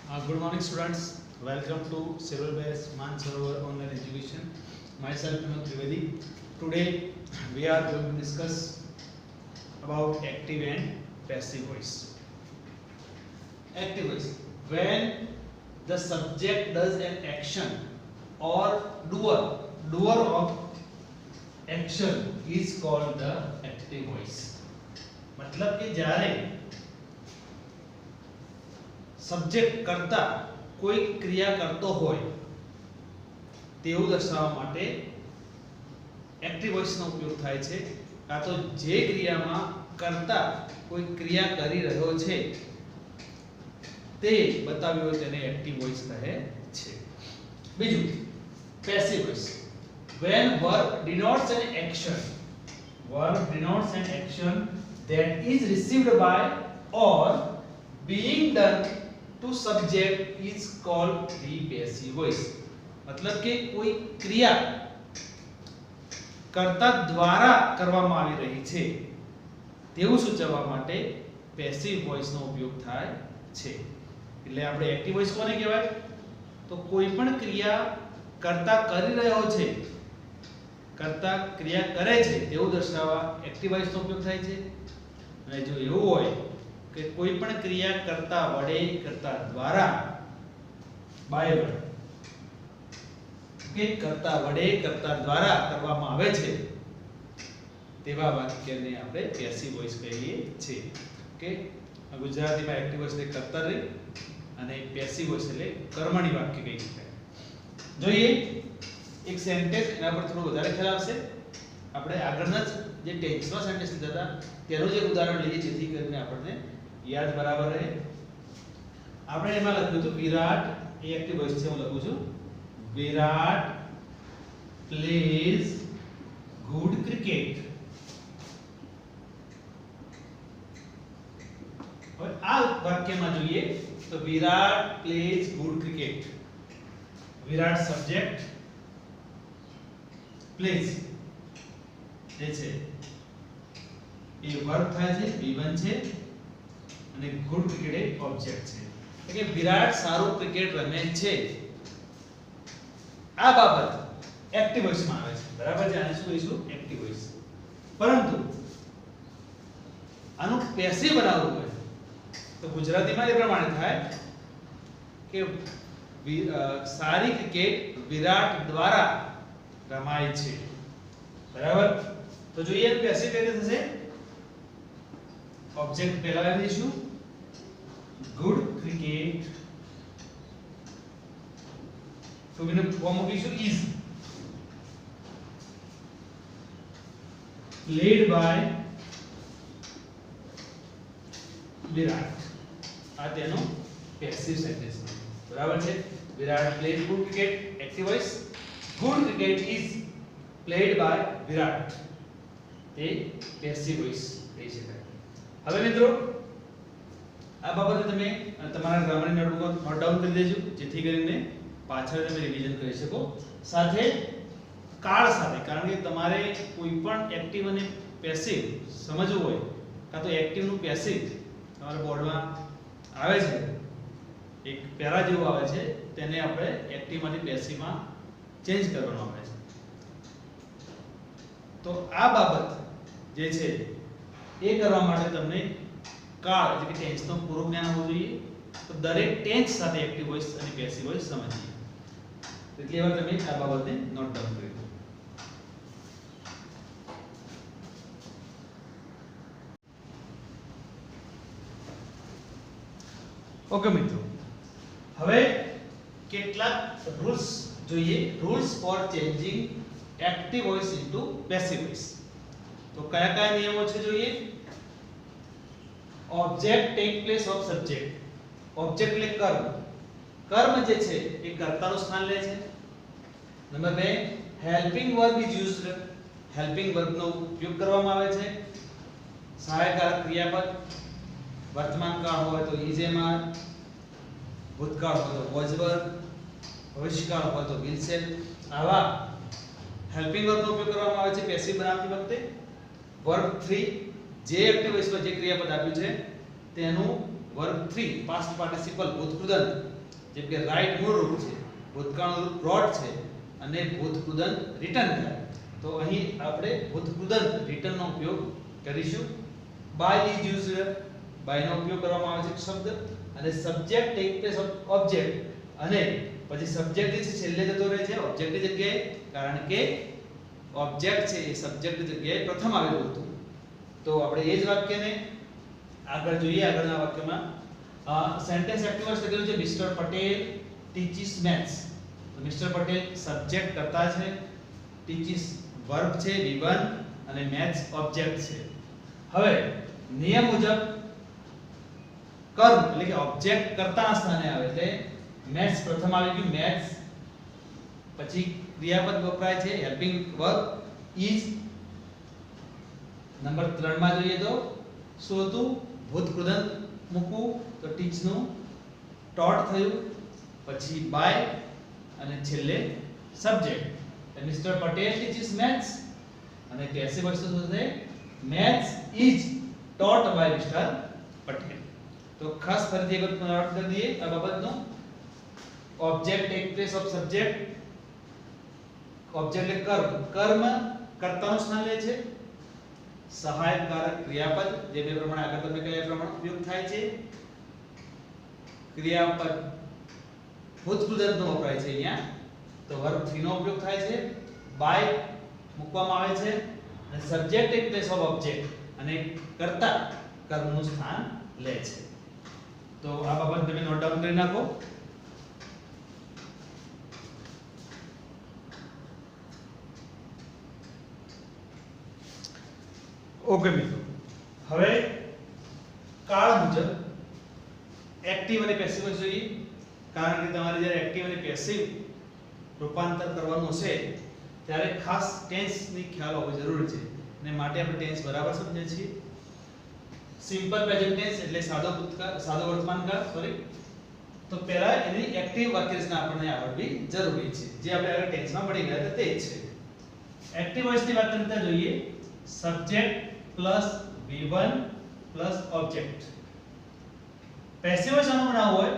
Good morning, students. Welcome to Civil Base Mansarovar Online Education. Myself, Vinod Trivedi. Today, we are going to discuss about active and passive voice. Active voice. When the subject does an action or doer of action is called the active voice. मतलब कि જ્યારે subject કરતા કોઈ ક્રિયા કરતો હોય તેવું દર્શાવવા માટે એક્ટિવ વોઇસનો ઉપયોગ થાય છે. કાં તો જે ક્રિયામાં કરતા કોઈ ક્રિયા કરી રહ્યો છે તે બતાવ્યું હોય તેને એક્ટિવ વોઇસ કહે છે. બીજું passive voice. When verb denotes an action that is received by or being done to subject is called the passive voice. मतलब કે કોઈ ક્રિયા કર્તા દ્વારા કરવામાં આવી રહી છે તેવું સૂચવવા માટે પેસિવ વોઇસનો ઉપયોગ થાય છે. એટલે આપણે એક્ટિવ વોઇસ કોને કહેવાય? તો કોઈ પણ ક્રિયા કર્તા કરી રહ્યો છે, કર્તા ક્રિયા કરે છે તેવું દર્શાવવા એક્ટિવ વોઇસનો ઉપયોગ થાય છે. અને જો એવું હોય કે કોઈ પણ ક્રિયા કરતા વડે કરતા દ્વારા બાય વર્ડ કે કરતા વડે કરતા દ્વારા કરવામાં આવે છે તેવા વાક્યને આપણે પેસિવ વોઇસ કહીએ છીએ. ઓકે, ગુજરાતીમાં એક્ટિવ વોઇસ એટલે કર્તરી અને પેસિવ વોઇસ એટલે કર્મણી વાક્ય કહી શકાય. જોઈએ એક સેન્ટેન્સ, એના પર થોડું વધારે ખ્યાલ આવશે. આપણે આગળના જે ટેન્સમાં સેન્ટેન્સ લીધા હતા તેનું જ એક ઉદાહરણ લઈએ જેથી કરીને આપણને યાદ બરાબર રહે. આપણે એમાં લખ્યું હતું વિરાટ, એ એક્ટિવ વોઇસ છે, હું લખું છું વિરાટ પ્લેઝ ગુડ ક્રિકેટ. હવે આ વાક્યમાં જોઈએ તો વિરાટ પ્લેઝ ગુડ ક્રિકેટ. વિરાટ સબ્જેક્ટ, પ્લેઝ જે છે એ વર્બ થાય છે, V1 છે, અને ગુડ ક્રિકેટ એ ઓબ્જેક્ટ છે. એટલે કે વિરાટ સારું ક્રિકેટ રમે છે. આ બાબત એક્ટિવ વોઇસમાં આવે છે. બરાબર છે? આને શું કહીશું? Active voice. પરંતુ આનું પેસિવ બનાવવું હોય તો ગુજરાતીમાં એ પ્રમાણે થાય કે સારી ક્રિકેટ વિરાટ દ્વારા રમાય છે. બરાબર? તો જોઈએ પેસિવ કેવી રીતે થશે? ऑब्जेक्ट पहला लगा दीजिए गुड क्रिकेट, तो बिना form of issue is played by Virat. आ तेनो पैसिव सेंटेंस. बराबर છે? Virat played good cricket, active voice. Good cricket is played by Virat, તે પેસિવ વોઇસ કહી શકાય. હવે મિત્રો આ બાબતે તમે તમારા ગ્રામરની નોટબુકમાં નોટ ડાઉન કરી દેજો જેથી કરીને પાછળ તમે રિવિઝન કરી શકો. સાથે કાળ સાથે, કારણ કે તમારે કોઈ પણ એક્ટિવ અને પેસિવ સમજવું હોય, કાં તો એક્ટિવ નું પેસિવ તમારા બોર્ડમાં આવે છે, એક પેરા જેવું આવે છે, તેને આપણે એક્ટિવ માંથી પેસિવમાં ચેન્જ કરવાનો આવે છે. તો આ બાબત જે છે એ કરવા માટે તમને કાળ એટલે કે ટેન્સનો પૂરું જ્ઞાન હોવું જોઈએ. તો દરેક ટેન્સ સાથે એક્ટિવ વોઇસ અને પેસિવ વોઇસ સમજીએ. એટલે એવા તમે આ બાબતને નોટ ડાઉન કરી દો. ઓકે મિત્રો, હવે કેટલાક રૂલ્સ જોઈએ. Rules for changing active voice into passive voice. તો કયા કયા નિયમો છે જોઈએ. Object take place of subject. Object એટલે કર્મ. કર્મ જે છે એ કર્તાનું સ્થાન લે છે. Number 2, helping verb is used. Helping વર્બનો ઉપયોગ કરવામાં આવે છે. સહાયકારક ક્રિયાપદ. વર્તમાન કાળ હોય તો ઇઝ એમઆર, ભૂતકાળ હોય તો વોઝ વર્બ, ભવિષ્યકાળ હોય તો વિલ સેડ. આવા હેલ્પિંગ વર્બનો ઉપયોગ કરવામાં આવે છે પેસિવ બનાવતી વખતે. વર્બ 3 જે એક્ટિવ વોઇસમાં જે ક્રિયાપદ આપ્યું છે તેનું વર્બ 3 પાસ્ટ પાર્ટિસિપલ ભૂતકૃદંત જેમ કે રાઈટ મૂળ રૂપ છે, ભૂતકાળનું રૂપ રોટ છે અને ભૂતકૃદંત રિટર્ન થાય. તો અહીં આપણે ભૂતકૃદંત રિટર્ન નો ઉપયોગ કરીશું. બાય ઇઝ યુઝડ, બાય નો ઉપયોગ કરવામાં આવે છે શબ્દ, અને subject take place of object, અને પછી સબ્જેક્ટ જે છે છેલ્લે જતો રહે છે ઓબ્જેક્ટની જગ્યાએ, કારણ કે ઓબ્જેક્ટ છે એ સબ્જેક્ટની જગ્યાએ પ્રથમ આવેલું હતું. તો આપણે એ જ વાક્યને આગળ જોઈએ. આગળના વાક્યમાં સેન્ટેન્સ એક્ટિવર્સ લખેલું છે મિસ્ટર પટેલ ટીચીસ મેથ્સ. તો મિસ્ટર પટેલ સબ્જેક્ટ કરતા છે, ટીચીસ વર્બ છે V1 અને મેથ્સ ઓબ્જેક્ટ છે. હવે નિયમ મુજબ કર્મ એટલે કે ઓબ્જેક્ટ કર્તાના સ્થાને આવે એટલે મેથ્સ પ્રથમ આવી ગયું મેથ્સ, પછી ક્રિયાપદ વપરાય છે હેલ્પિંગ વર્બ ઇઝ. નંબર 3 માં જોઈએ તો શું હતું? ભૂતકૃદંત મૂકવું, તો ટીચ નું ટોટ થયું, પછી બાય અને છેલ્લે subject. Mister Patel teaches maths અને પેસિવ વોઇસ શું થશે? Maths is taught by mister Patel. તો ખાસ ફરીથી એક વખત નોટ કરી દઈએ આ બાબતનો. Object take place of subject, object એટલે કર્મ, કર્મ કર્તાનું સ્થાન લે છે. સહાયક કારક ક્રિયાપદ જે બે પ્રમાણે આગળ તમે કયા પ્રમાણે ઉપયોગ થાય છે. ક્રિયાપદ ભૂતકૃદંત નો વપરાય છે અહીંયા, તો વર્બ 3 નો ઉપયોગ થાય છે. બાય મૂકવામાં આવે છે અને subject take place of object, અને કર્તા કર્મનું સ્થાન લે છે. તો આ બાબત તમે નોટ ડાઉન કરી નાખો. ઓકે મિત્રો, હવે કાળ મુજબ એક્ટિવ અને પેસિવ જોઈએ. કારણ કે તમારે જ્યારે એક્ટિવ અને પેસિવ રૂપાંતર કરવાનું હશે ત્યારે ખાસ ટેન્સ ની ખ્યાલ હોવો જરૂરી છે, અને માટે આપણે ટેન્સ બરાબર સમજીએ છીએ. સિમ્પલ પ્રેઝન્ટ ટેન્સ એટલે સાદો ભૂતકાળ, સાદો વર્તમાનકાળ, સોરી. તો પહેલા એની એક્ટિવ વાક્ય રચના આપણને આવડવી જરૂરી છે, જે આપણે આગળ ટેન્સમાં ભણી ગયા હતા તે જ છે. એક્ટિવ વોઇસની વાત કરતા જોઈએ. Subject plus V1 plus object. Passive voice આનો બનાવવો હોય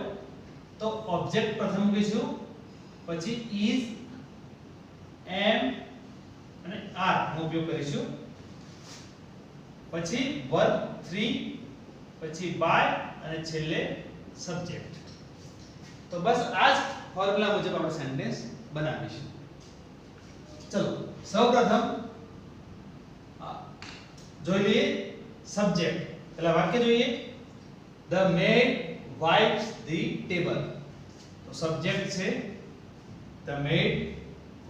તો ઓબ્જેક્ટ પ્રથમ મૂકીશું, પછી is, am અને are નો ઉપયોગ કરીશું, પછી verb 3, પછી by અને છેલ્લે સબ્જેક્ટ. તો બસ આ જ ફોર્મ્યુલા મુજબ આપણે સેન્ટેન્સ બનાવીશું. ચલો સૌપ્રથમ જોઈ લઈએ સબ્જેક્ટ. એટલે વાક્ય જોઈએ. The maid wipes the table. તો સબ્જેક્ટ છે the maid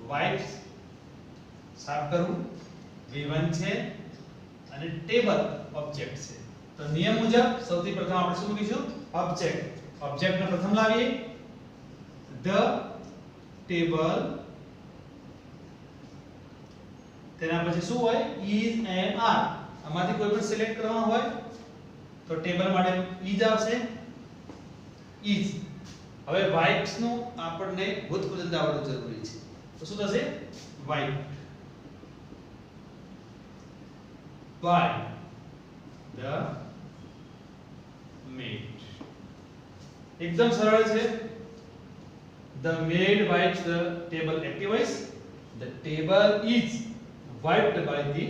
wipes, સાફ કરવું, V1 છે અને ટેબલ ઓબ્જેક્ટ છે. તો નિયમ મુજબ સૌથી પ્રથમ આપણે શું મૂકીશું? ઓબ્જેક્ટ. ઓબ્જેક્ટ ને પ્રથમ લાવીએ. the table, તેના પછી શું હોય? is, am, are. આમાંથી કોઈ પણ સિલેક્ટ કરવાનું હોય તો ટેબલ માટે is આવશે, is. હવે wipes નું આપણને ભૂતકૃદંત આવડવું જરૂરી છે, તો શું થશે? wipe by the maid. એકદમ સરળ છે. The maid wipes the table. Active voice. The table is wiped by the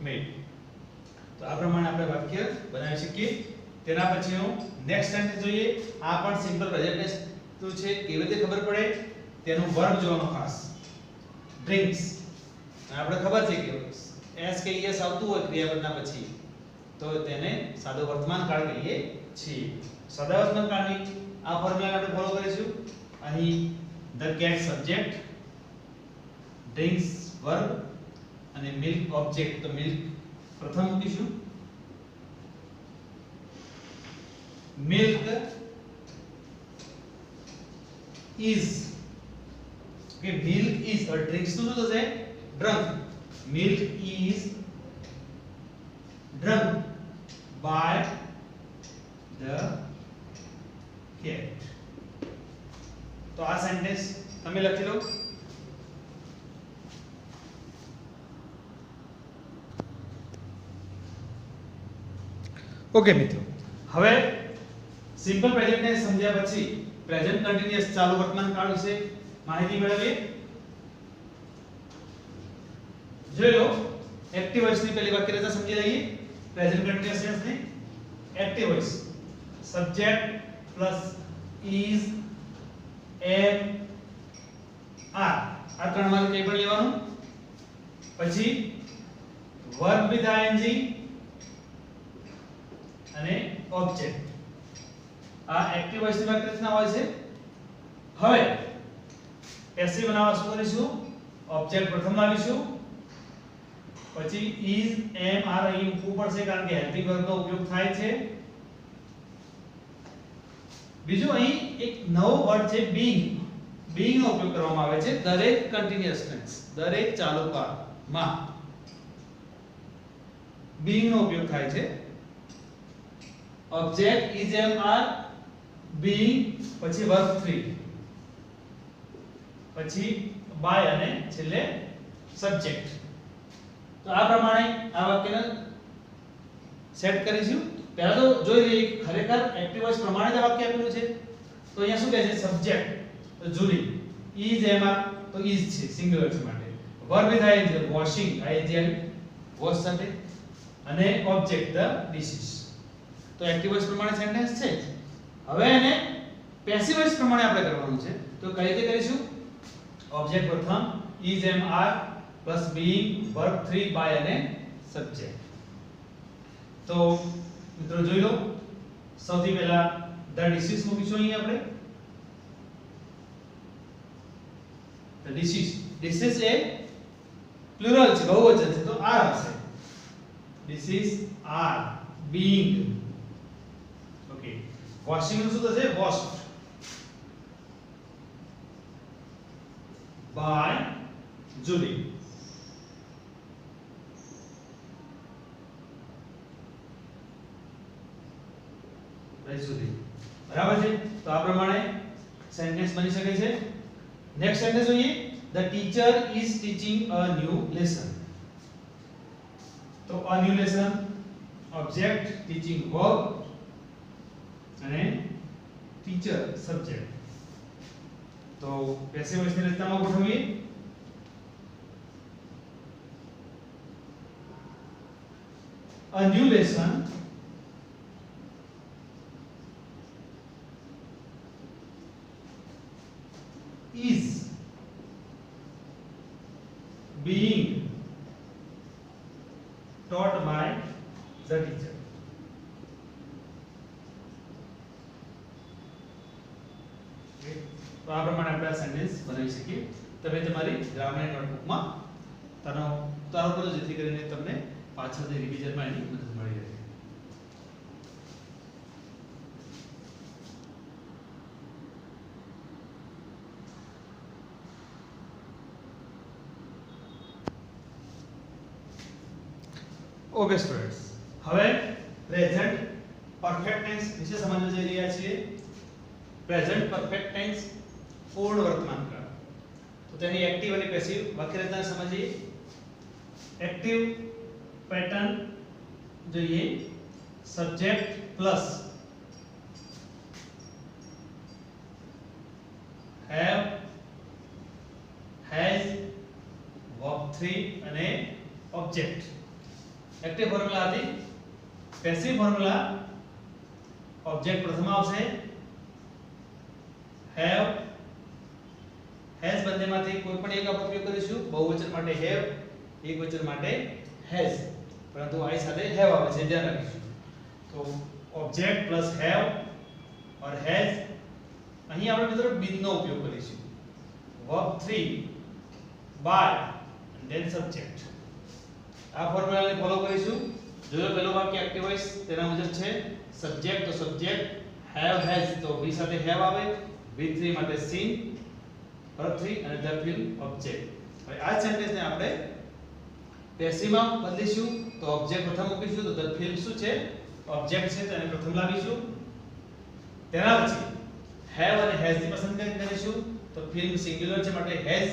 maid. તો આ પ્રમાણે આપણે વાક્ય બનાવી શકીએ. તેના પછીનું નેક્સ્ટ સેન્ટેન્સ જોઈએ. આ પણ સિમ્પલ પ્રેઝન્ટ ટેન્સ તો છે. કેવી રીતે ખબર પડે? તેનું વર્બ જોવાનું ખાસ. ડ્રિંક્સ. આપણે ખબર છે કે એસ કે એસ આવતું હોય ક્રિયાપદના પછી તો તેને સાદો વર્તમાન કાળ કહીએ છીએ. સાદા વર્તમાન કાળની આ ફોર્મ્યુલા આપણે ફોલો કરીશું. અહીં the cat subject, drinks verb અને મિલ્ક ઓબ્જેક્ટ. તો મિલ્ક પ્રથમ મૂકીશું. મિલ્ક is, કે મિલ્ક is or drinks નું શું થશે? drunk. Milk is drunk by the cat. તો આ સેન્ટેન્સ તમે લખી લો. ઓકે મિત્રો, હવે સિમ્પલ પ્રેઝન્ટ ટેન્સ સમજ્યા પછી પ્રેઝન્ટ કન્ટિન્યુઅસ ચાલુ વર્તમાન કાળ વિશે માહિતી મેળવીએ. જોઈ લો એક્ટિવ વોઇસ ની પહેલી વાક્યરચના સમજી લઈએ. પ્રેઝન્ટ કન્ટિન્યુઅસ ટેન્સ ની active voice subject plus is am are આ ત્રણ માં કઈ પણ લેવાનું. પછી વર્બ વિથ ing અને ઓબ્જેક્ટ. આ એક્ટિવ વોઇસ ની વાક્યરચના હોય છે. હવે પેસિવ બનાવવા શું કરીશું? ઓબ્જેક્ટ પ્રથમ લાવીશું, પછી is am are અહીં મૂકવું પડશે કારણ કે હેલ્પિંગ વર્બ નો ઉપયોગ થાય છે. બીજું અહીં એક નવો વર્ડ છે being. being નો ઉપયોગ કરવામાં આવે છે દરેક કન્ટિન્યુઅસ ટેન્સ, દરેક ચાલુ કાળમાં being નો ઉપયોગ થાય છે. Object is am are being પછી verb 3 પછી by અને છેલ્લે સબ્જેક્ટ. તો આ પ્રમાણે આ વાક્યને સેટ કરીશું. પહેલા તો જોઈ લઈએ ખરેખર એક્ટિવ વોઇસ પ્રમાણે જ વાક્ય આપેલું છે. તો અહીંયા શું કહે છે? સબ્જેક્ટ તો જુલી, is am are તો is છે સિંગ્યુલર છે માટે, verb with ing washing ing wash સાથે, અને ઓબ્જેક્ટ ધ ડિશિસ. તો એક્ટિવ વોઇસ પ્રમાણે સેન્ટેન્સ છે. હવે એને પેસિવ વોઇસ પ્રમાણે આપણે કરવાનું છે. તો કઈ રીતે કરીશું? ઓબ્જેક્ટ પ્રથમ is am are plus being verb 3 by અને સબ્જેક્ટ. તો મિત્રો જોઈ લો, સૌથી પહેલા ધ ડિશિસ મૂકીશું અહીં આપણે. ધ ડિશિસ, ડિશિસ એ પ્લુરલ છે, બહુવચન છે, તો આર આવશે. Dishes are being. Okay, washing નું શું થશે? washed by Julie. બરાબર છે. તો આ પ્રમાણે સેન્ટેન્સ બની શકે છે. નેક્સ્ટ સેન્ટેન્સ જોઈએ. The teacher is teaching a new lesson. તો a new lesson object, teaching verb અને teacher subject. તો પેસિવ વોઇસ ની રચનામાં ગોઠવીએ. A new lesson is being taught by the teacher. તો આ પ્રમાણે આપણે આ સેન્ટેન્સ બનાવી શકીએ. તમે તમારી ગ્રામરની નોટબુકમાં તારો કરો જેથી કરીને તમને પાછળથી રિવિઝનમાં એની મદદ મળી રહે. ઓકે સ્ટુડન્ટ્સ, હવે પ્રેઝન્ટ પરફેક્ટ ટેન્સ વિશે સમજવા જઈ રહ્યા છીએ. પ્રેઝન્ટ પરફેક્ટ ટેન્સ પૂર્ણ વર્તમાન કાળ. તો તેની એક્ટિવ અને પેસિવ વાક્યરચના સમજીએ. એક્ટિવ પેટર્ન જોઈએ. Subject plus have, has, verb 3 અને ઓબ્જેક્ટ. એક્ટિવ ફોર્મ્યુલા હતી. પેસિવ ફોર્મ્યુલા ઓબ્જેક્ટ પ્રથમ આવશે, have, has બંનેમાંથી કોઈ પણ એક આપણે ઉપયોગ કરીશું. બહુવચન માટે have, એકવચન માટે has, પરંતુ આઈ સાથે have આવે છે, ધ્યાન રાખીશું. તો object plus have or has. અહીં આપણે મિત્રો been નો ઉપયોગ કરીશું. verb 3 by and then subject. આ ફોર્મ્યુલાને ફોલો કરીશું. જો પહેલો વાક્ય એક્ટિવ વોઇસ તેના મુજબ છે. સબ્જેક્ટ તો સબ્જેક્ટ, have has તો be સાથે have આવે, V3 માટે seen, verb 3 અને the film object. હવે આ સેન્ટેન્સને આપણે પેસિવમાં બદલીશું. તો ઓબ્જેક્ટ પ્રથમ મૂકીશું. તો the film શું છે? ઓબ્જેક્ટ છે, તેને પ્રથમ લાવીશું. તેના પછી have અને has ની પસંદગી કરીશું. તો film સિંગ્યુલર છે માટે has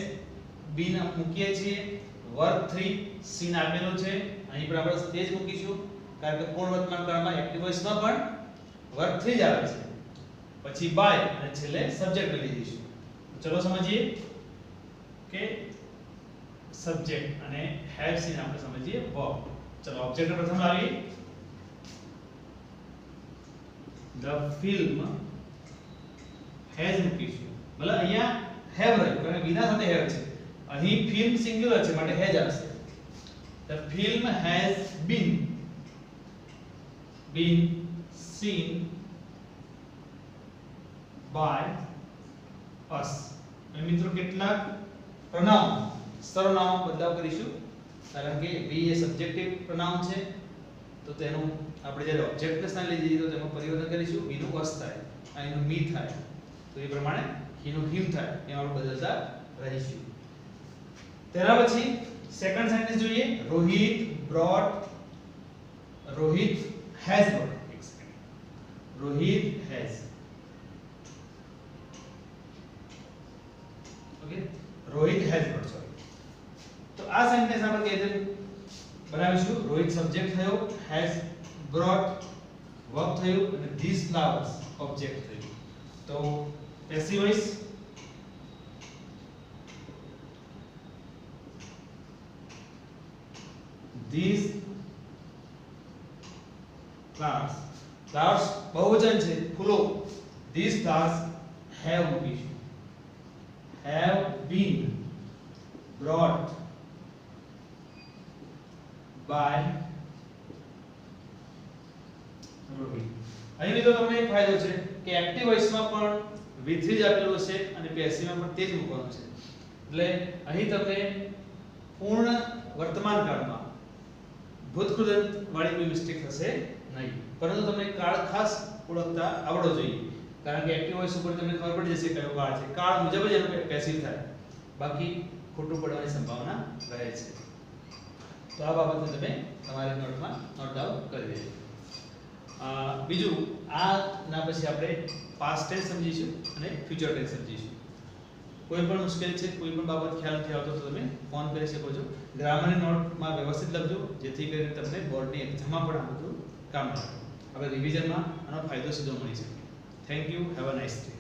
been મૂકીએ છીએ. વર્બ 3 સીન આપેલું છે, અહીં પણ આપણે તે જ મૂકીશું કારણ કે પૂર્ણ વર્તમાન કાળમાં એક્ટિવ વોઇસમાં પણ વર્બ 3 જ આવે છે. પછી બાય અને છેલ્લે સબ્જેક્ટ લઈ જઈશું. ચલો સમજીએ કે સબ્જેક્ટ અને હેવ્સ ને આપણે સમજીએ વર્બ. ચલો ઓબ્જેક્ટ પ્રથમ લાવીએ. The film has મૂકીશું. ભલે અહીંયા have રહ્યું કારણ કે વિના સાથે have છે. અહીં ફિલ્મ સિંગ્યુલર છે માટે has આવશે. The film has been seen by us. અને મિત્રો કેટલાક pronoun સર્વનામ બદલાવ કરીશું કારણ કે be એ સબ્જેક્ટિવ pronoun છે તો તેનું આપણે જ્યારે ઓબ્જેક્ટ ને સ્થાન લઈ જઈએ તો તેમાં પરિવર્તન કરીશું. be નું us થાય, અહીંનું me થાય, તો એ પ્રમાણે he નું him થાય, એમ આપણે બદલતા રહીશું. તેના પછી સેકન્ડ સેન્ટેન્સ જોઈએ. Rohit has brought. Rohit has. Okay, Rohit has brought, sorry. તો આ સેન્ટેન્સ આપણે કેવી રીતે બનાવીશું? રોહિત સબ્જેક્ટ થયો, has brought વર્બ થયું અને these flowers ઓબ્જેક્ટ થયું. તો passive voice these flowers. flowers બહુવચન છે, ફૂલો. these flowers have મૂકીશું. have been brought by Rohit. અહીં મિત્રો તમને એક ફાયદો છે કે એક્ટિવ વોઇસમાં પણ V3 જ આપેલું છે અને પેસિવમાં પણ તે જ મૂકવાનું છે. એટલે અહીં તમને પૂર્ણ વર્તમાન કાળમાં ભૂતકૃદંત વાળી કોઈ મિસ્ટેક થશે નહીં, પરંતુ તમને કાળ ખાસ ઓળખતા આવડવો જોઈએ કારણ કે એક્ટિવ વોઇસ ઉપર તમને ખબર પડી જશે કયો કાળ છે. કાળ મુજબ જ એનો પેસિવ થાય, બાકી ખોટું પડવાની સંભાવના રહે છે. તો આ બાબતને તમે તમારી નોટમાં નોટ ડાઉન કરી દેજો. બીજું આના પછી આપણે પાસ્ટ ટેન્સ સમજીશું અને ફ્યુચર ટેન્સ સમજીશું. કોઈ પણ મુશ્કેલી છે, કોઈ પણ બાબત ખ્યાલ નથી આવતો તો તમે ફોન કરી શકો છો. ગ્રામરની નોટમાં વ્યવસ્થિત લખજો જેથી કરીને તમને બોર્ડની એક્ઝામમાં પણ આ બધું કામ લાગે. આપણે રિવિઝનમાં આનો ફાયદો સીધો મળી શકે. Thank you. Have a nice day.